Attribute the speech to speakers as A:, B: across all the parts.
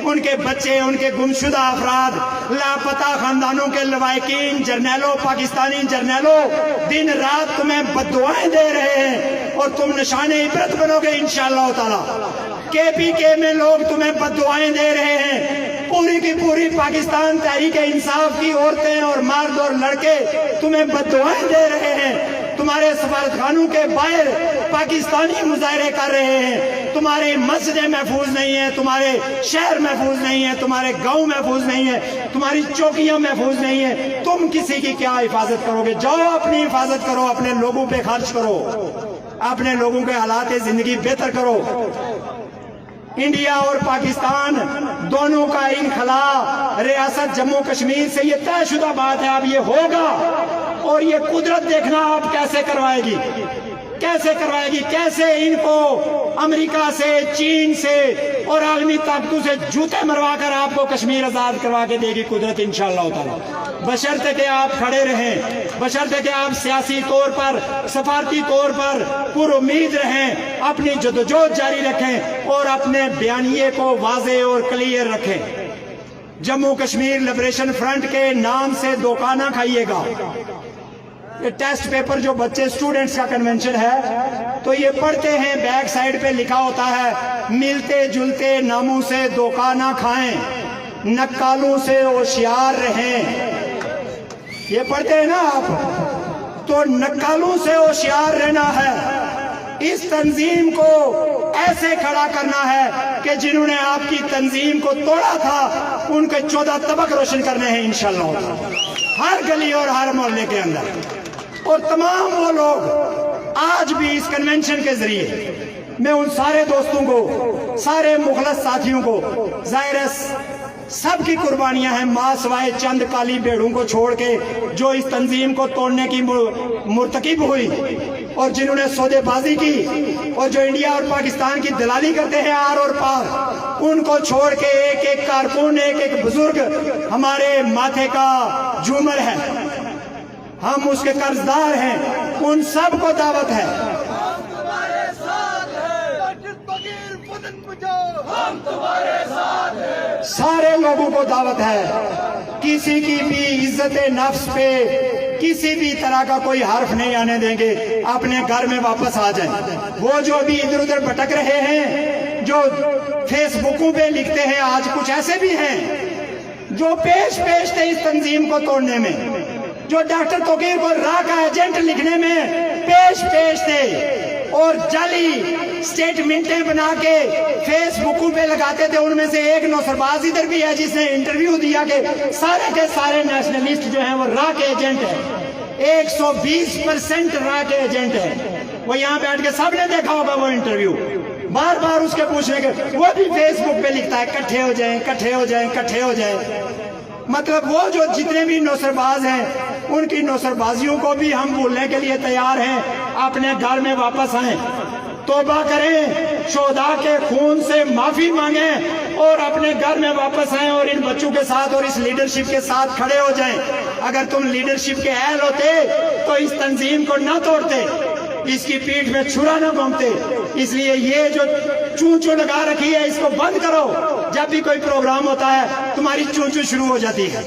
A: ان کے بچے، ان کے گمشدہ افراد، لاپتہ خاندانوں کے لواحقین، جرنیلوں، پاکستانی جرنیلوں دن رات تمہیں بددعائیں دے رہے ہیں، اور تم نشان عبرت بنو گے انشاءاللہ تعالی۔ KPK میں لوگ تمہیں بددعائیں دے رہے ہیں، پوری کی پوری پاکستان تحریک انصاف کی عورتیں اور مرد اور لڑکے تمہیں بددعائیں دے رہے ہیں، تمہارے سفارت خانوں کے باہر پاکستانی مظاہرے کر رہے ہیں، تمہاری مسجدیں محفوظ نہیں ہیں، تمہارے شہر محفوظ نہیں ہیں، تمہارے گاؤں محفوظ نہیں ہیں، تمہاری چوکیاں محفوظ نہیں ہیں، تم کسی کی کیا حفاظت کرو گے؟ جاؤ اپنی حفاظت کرو، اپنے لوگوں پہ خرچ کرو، اپنے لوگوں کے حالات زندگی بہتر کرو۔ انڈیا اور پاکستان دونوں کا انخلا ریاست جموں کشمیر سے یہ طے شدہ بات ہے، اب یہ ہوگا، اور یہ قدرت دیکھنا آپ کیسے کروائے گی، کیسے ان کو امریکہ سے، چین سے اور عالمی طاقتوں سے جوتے مروا کر آپ کو کشمیر آزاد کروا کے دے گی قدرت انشاءاللہ تعالی، بشرطے کہ آپ کھڑے رہیں، بشرطے کہ آپ سیاسی طور پر، سفارتی طور پر پر امید رہیں، اپنی جدوجہد جاری رکھیں اور اپنے بیانیے کو واضح اور کلیئر رکھیں۔ جموں کشمیر لبریشن فرنٹ کے نام سے دھوکہ نہ کھائیے گا۔ یہ ٹیسٹ پیپر جو بچے اسٹوڈنٹس کا کنونشن ہے تو یہ پڑھتے ہیں، بیک سائڈ پہ لکھا ہوتا ہے ملتے جلتے ناموں سے دھوکہ نہ کھائیں، نکالوں سے ہوشیار رہیں۔ یہ پڑھتے ہیں نا آپ، تو نکالوں سے ہوشیار رہنا ہے، اس تنظیم کو ایسے کھڑا کرنا ہے کہ جنہوں نے آپ کی تنظیم کو توڑا تھا ان کے 14 طبق روشن کرنے ہیں انشاءاللہ، ہر گلی اور ہر محلے کے اندر۔ اور تمام وہ لوگ آج بھی اس کنونشن کے ذریعے، میں ان سارے دوستوں کو، سارے مخلص ساتھیوں کو، ظاہر ہے سب کی قربانیاں ہیں، ماں سوائے چند کالی بھیڑوں کو چھوڑ کے جو اس تنظیم کو توڑنے کی مرتکب ہوئی اور جنہوں نے سودے بازی کی اور جو انڈیا اور پاکستان کی دلالی کرتے ہیں آر اور پار، ان کو چھوڑ کے ایک ایک کارکن، ایک ایک بزرگ ہمارے ماتھے کا جھومر ہے، ہم اس کے قرضدار ہیں، ان سب کو دعوت ہے، سارے لوگوں کو دعوت ہے، کسی کی بھی عزت نفس پہ کسی بھی طرح کا کوئی حرف نہیں آنے دیں گے، اپنے گھر میں واپس آ جائیں۔ وہ جو بھی ادھر ادھر بھٹک رہے ہیں، جو فیس بکوں پہ لکھتے ہیں، آج کچھ ایسے بھی ہیں جو پیش تھے اس تنظیم کو توڑنے میں، جو ڈاکٹر توقیر کو راہ کا ایجنٹ لکھنے میں پیش تھے اور جعلی سٹیٹمنٹیں بنا کے فیس بکوں پہ لگاتے تھے۔ ان میں سے ایک نوسرباز ادھر بھی ہے جس نے انٹرویو دیا کہ سارے کے سارے نیشنلسٹ جو ہیں وہ راہ کے ایجنٹ ہیں، 120% راہ کے ایجنٹ ہیں۔ وہ یہاں بیٹھ کے سب نے دیکھا ہوگا وہ انٹرویو، بار بار اس کے پوچھنے کے، وہ بھی فیس بک پہ لکھتا ہے کٹھے ہو جائیں، کٹھے ہو جائیں، کٹھے ہو جائیں۔ مطلب وہ جو جتنے بھی نوسرباز ہیں ان کی نوسربازیوں کو بھی ہم بھولنے کے لیے تیار ہیں، اپنے گھر میں واپس آئیں، توبہ کریں، شہداء کے خون سے معافی مانگیں اور اپنے گھر میں واپس آئیں اور ان بچوں کے ساتھ اور اس لیڈرشپ کے ساتھ کھڑے ہو جائیں۔ اگر تم لیڈرشپ کے اہل ہوتے تو اس تنظیم کو نہ توڑتے، اس کی پیٹھ میں چھرا نہ گھومتے۔ اس لیے یہ جو چونچو لگا رکھی ہے اس کو بند کرو، جب بھی کوئی پروگرام ہوتا ہے تمہاری چونچو شروع ہو جاتی ہے۔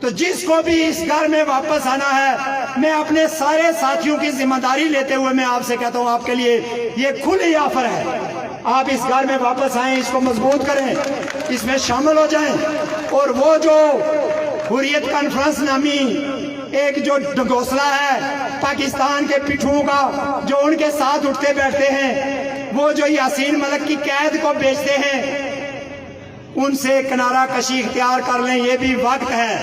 A: تو جس کو بھی اس گھر میں واپس آنا ہے، میں اپنے سارے ساتھیوں کی ذمہ داری لیتے ہوئے میں آپ سے کہتا ہوں، آپ کے لیے یہ کھلی آفر ہے، آپ اس گھر میں واپس آئیں، اس کو مضبوط کریں، اس میں شامل ہو جائیں۔ اور وہ جو حریت کانفرنس نامی ایک جو ڈھکوسلا ہے پاکستان کے پٹھوں کا، جو ان کے ساتھ اٹھتے بیٹھتے ہیں، وہ جو یاسین ملک کی قید کو بیچتے ہیں، ان سے کنارہ کشی اختیار کر لیں، یہ بھی وقت ہے،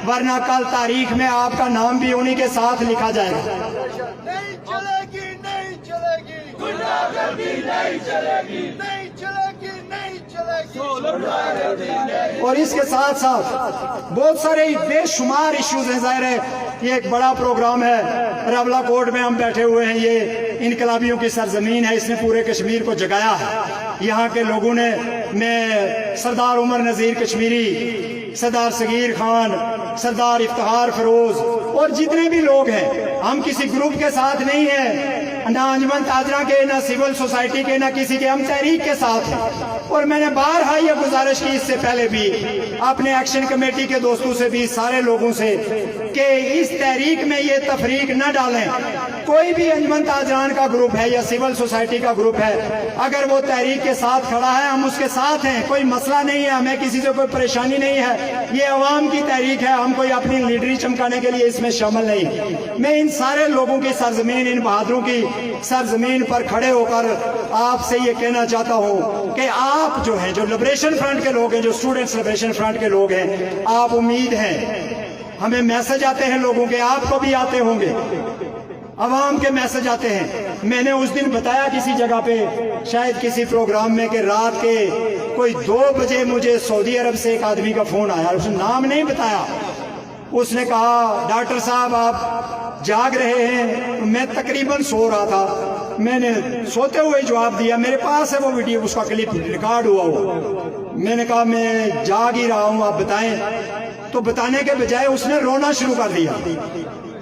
A: ورنہ کل تاریخ میں آپ کا نام بھی انہی کے ساتھ لکھا جائے گا۔
B: نہیں چلے گی، نہیں چلے گی، گنڈا گردی نہیں چلے گی، نہیں چلے گی، نہیں چلے گی۔
A: اور اس کے ساتھ ساتھ بہت سارے بے شمار ایشوز ہیں، ظاہر ہے یہ ایک بڑا پروگرام ہے، راولہ کوٹ میں ہم بیٹھے ہوئے ہیں، یہ انقلابیوں کی سرزمین ہے، اس نے پورے کشمیر کو جگایا ہے۔ یہاں کے لوگوں نے، میں سردار عمر نذیر کشمیری، سردار صغیر خان، سردار افتخار فیروز اور جتنے بھی لوگ ہیں، ہم کسی گروپ کے ساتھ نہیں ہیں، نہ انجمن تاجرہ کے، نہ سول سوسائٹی کے، نہ کسی کے، ہم تحریک کے ساتھ ہیں۔ اور میں نے بارہا یہ گزارش کی اس سے پہلے بھی اپنے ایکشن کمیٹی کے دوستوں سے بھی، سارے لوگوں سے، کہ اس تحریک میں یہ تفریق نہ ڈالیں۔ کوئی بھی انجمن تاجران کا گروپ ہے یا سول سوسائٹی کا گروپ ہے، اگر وہ تحریک کے ساتھ کھڑا ہے ہم اس کے ساتھ ہیں، کوئی مسئلہ نہیں ہے، ہمیں کسی سے کوئی پریشانی نہیں ہے، یہ عوام کی تحریک ہے، ہم کوئی اپنی لیڈری چمکانے کے لیے اس میں شامل نہیں۔ میں ان سارے لوگوں کی سرزمین، ان بہادروں کی سرزمین پر کھڑے ہو کر آپ سے یہ کہنا چاہتا ہوں کہ آپ جو ہیں، جو لبریشن فرنٹ کے لوگ ہیں، جو اسٹوڈنٹس لبریشن فرنٹ کے لوگ ہیں، آپ امید ہیں، ہمیں میسج آتے ہیں لوگوں کے، آپ کو بھی آتے ہوں گے، عوام کے میسج آتے ہیں۔ میں نے اس دن بتایا کسی جگہ پہ، شاید کسی پروگرام میں، کہ رات کے کوئی 2 بجے مجھے سعودی عرب سے ایک آدمی کا فون آیا، اس نے نام نہیں بتایا، اس نے کہا ڈاکٹر صاحب آپ جاگ رہے ہیں؟ میں تقریباً سو رہا تھا، میں نے سوتے ہوئے جواب دیا، میرے پاس ہے وہ ویڈیو، اس کا کلپ ریکارڈ ہوا ہوا، میں نے کہا میں جاگ ہی رہا ہوں، آپ بتائیں۔ تو بتانے کے بجائے اس نے رونا شروع کر دیا،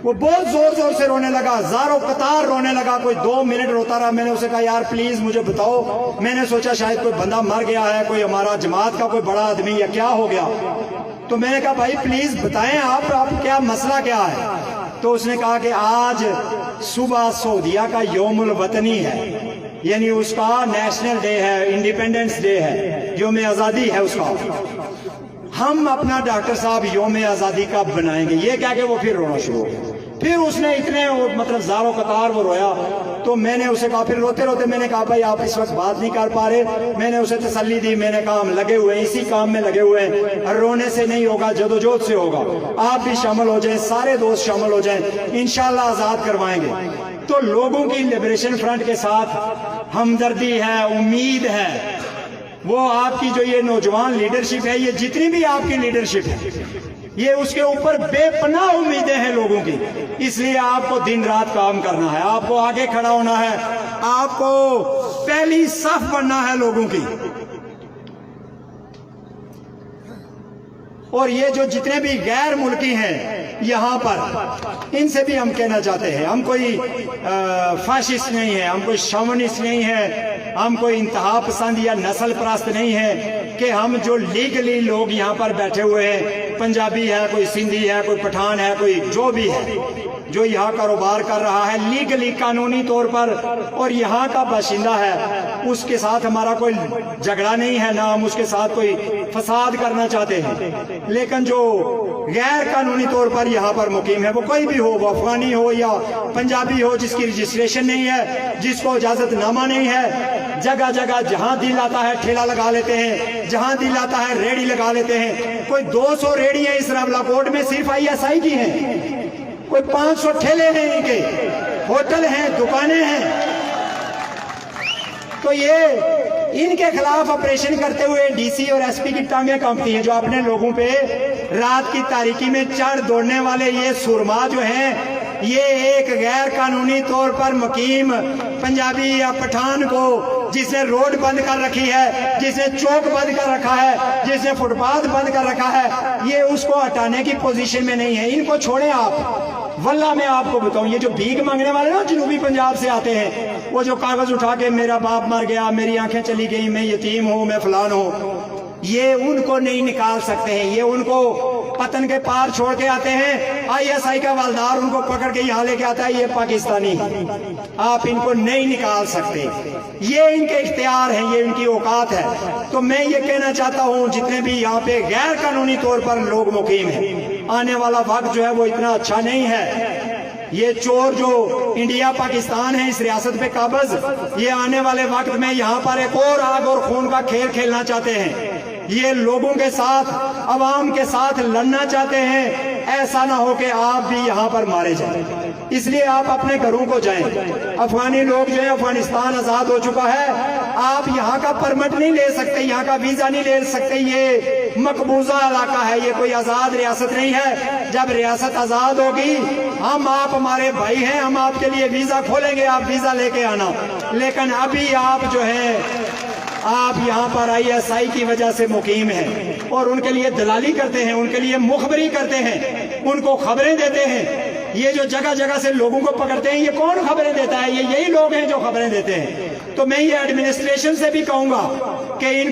A: وہ بہت زور زور سے رونے لگا، ہزاروں قطار رونے لگا، کوئی 2 منٹ روتا رہا۔ میں نے اسے کہا یار پلیز مجھے بتاؤ، میں نے سوچا شاید کوئی بندہ مر گیا ہے، کوئی ہمارا جماعت کا کوئی بڑا آدمی، یا کیا ہو گیا۔ تو میں نے کہا بھائی پلیز بتائیں آپ کیا مسئلہ کیا ہے۔ تو اس نے کہا کہ آج صبح سعودیہ کا یوم الوطنی ہے، یعنی اس کا نیشنل ڈے ہے، انڈیپینڈنس ڈے ہے، یوم آزادی ہے اس کا، ہم اپنا ڈاکٹر صاحب یوم آزادی کب بنائیں گے۔ یہ کہہ کے وہ پھر رونا شروع ہو گیا، پھر اس نے اتنے مطلب زاروں قطار وہ رویا۔ تو میں نے اسے کہا، پھر روتے روتے میں نے کہا بھائی آپ اس وقت بات نہیں کر پا رہے، میں نے اسے تسلی دی، میں نے کہا ہم لگے ہوئے ہیں، اسی کام میں لگے ہوئے ہیں، رونے سے نہیں ہوگا، جدوجہد سے ہوگا، آپ بھی شامل ہو جائیں، سارے دوست شامل ہو جائیں، انشاءاللہ آزاد کروائیں گے۔ تو لوگوں کی لبریشن فرنٹ کے ساتھ ہمدردی ہے، امید ہے، وہ آپ کی جو یہ نوجوان لیڈرشپ ہے، یہ جتنی بھی آپ کی لیڈرشپ ہے، یہ اس کے اوپر بے پناہ امیدیں ہیں لوگوں کی۔ اس لیے آپ کو دن رات کام کرنا ہے، آپ کو آگے کھڑا ہونا ہے، آپ کو پہلی صف بننا ہے لوگوں کی۔ اور یہ جو جتنے بھی غیر ملکی ہیں یہاں پر، ان سے بھی ہم کہنا چاہتے ہیں، ہم کوئی فاشسٹ نہیں ہے، ہم کوئی شوونسٹ نہیں ہے، ہم کوئی انتہا پسند یا نسل پرست نہیں ہے، کہ ہم جو لیگلی لوگ یہاں پر بیٹھے ہوئے ہیں، پنجابی ہے، کوئی سندھی ہے، کوئی پٹھان ہے، کوئی جو بھی ہے، جو یہاں کاروبار کر رہا ہے لیگلی قانونی طور پر اور یہاں کا باشندہ ہے، اس کے ساتھ ہمارا کوئی جھگڑا نہیں ہے، نہ ہم اس کے ساتھ کوئی فساد کرنا چاہتے ہیں۔ لیکن جو غیر قانونی طور پر یہاں پر مقیم ہے، وہ کوئی بھی ہو، وہ افغانی ہو یا پنجابی ہو، جس کی رجسٹریشن نہیں ہے، جس کو اجازت نامہ نہیں ہے، جگہ جگہ جہاں دل آتا ہے ٹھیلا لگا لیتے ہیں، جہاں دل آتا ہے ریڑی لگا لیتے ہیں۔ کوئی 200 ریڑیاں اس راولاکوٹ میں صرف ISI کی ہیں، کوئی 500 ٹھیلے ہیں، ان کے ہوٹل ہیں، دکانیں ہیں۔ تو یہ ان کے خلاف آپریشن کرتے ہوئے DC اور SP کی ٹانگیں کانپتی ہیں، جو اپنے لوگوں پہ رات کی تاریکی میں چڑھ دوڑنے والے یہ سرما جو ہیں، یہ ایک غیر قانونی طور پر مقیم پنجابی یا پٹھان کو، جس نے روڈ بند کر رکھی ہے، جس نے چوک بند کر رکھا ہے، جس نے فٹ پاتھ بند کر رکھا ہے، یہ اس کو ہٹانے کی پوزیشن میں نہیں ہے۔ ان کو چھوڑیں آپ۔ واللہ میں آپ کو بتاؤں، یہ جو بھیک مانگنے والے نا جنوبی پنجاب سے آتے ہیں، وہ جو کاغذ اٹھا کے میرا باپ مر گیا، میری آنکھیں چلی گئی، میں یتیم ہوں، میں فلان ہوں، یہ ان کو نہیں نکال سکتے ہیں۔ یہ ان کو پتن کے پار چھوڑ کے آتے ہیں، ISI کا والدار ان کو پکڑ کے یہاں لے کے آتا ہے، یہ پاکستانی، آپ ان کو نہیں نکال سکتے، یہ ان کے اختیار ہیں، یہ ان کی اوقات ہے۔ تو میں یہ کہنا چاہتا ہوں، جتنے بھی یہاں پہ غیر قانونی طور پر لوگ مقیم ہیں، آنے والا وقت جو ہے وہ اتنا اچھا نہیں ہے۔ یہ چور جو انڈیا پاکستان ہے اس ریاست پہ قابض، یہ آنے والے وقت میں یہاں پر ایک اور آگ اور خون کا کھیل کھیلنا چاہتے ہیں، یہ لوگوں کے ساتھ، عوام کے ساتھ لڑنا چاہتے ہیں۔ ایسا نہ ہو کہ آپ بھی یہاں پر مارے جائیں، اس لیے آپ اپنے گھروں کو جائیں۔ افغانی لوگ جو ہیں، افغانستان آزاد ہو چکا ہے، آپ یہاں کا پرمٹ نہیں لے سکتے، یہاں کا ویزا نہیں لے سکتے، یہ مقبوضہ علاقہ ہے، یہ کوئی آزاد ریاست نہیں ہے۔ جب ریاست آزاد ہوگی، ہم آپ ہمارے بھائی ہیں، ہم آپ کے لیے ویزا کھولیں گے، آپ ویزا لے کے آنا۔ لیکن ابھی آپ جو ہے، آپ یہاں پر ISI کی وجہ سے مقیم ہیں اور ان کے لیے دلالی کرتے ہیں، ان کے لیے مخبری کرتے ہیں، ان کو خبریں دیتے ہیں۔ یہ جو جگہ جگہ سے لوگوں کو پکڑتے ہیں یہ کون خبریں دیتا ہے؟ یہ یہی لوگ ہیں جو خبریں دیتے ہیں. تو میں یہ ایڈمنسٹریشن سے بھی کہوں گا کہ ان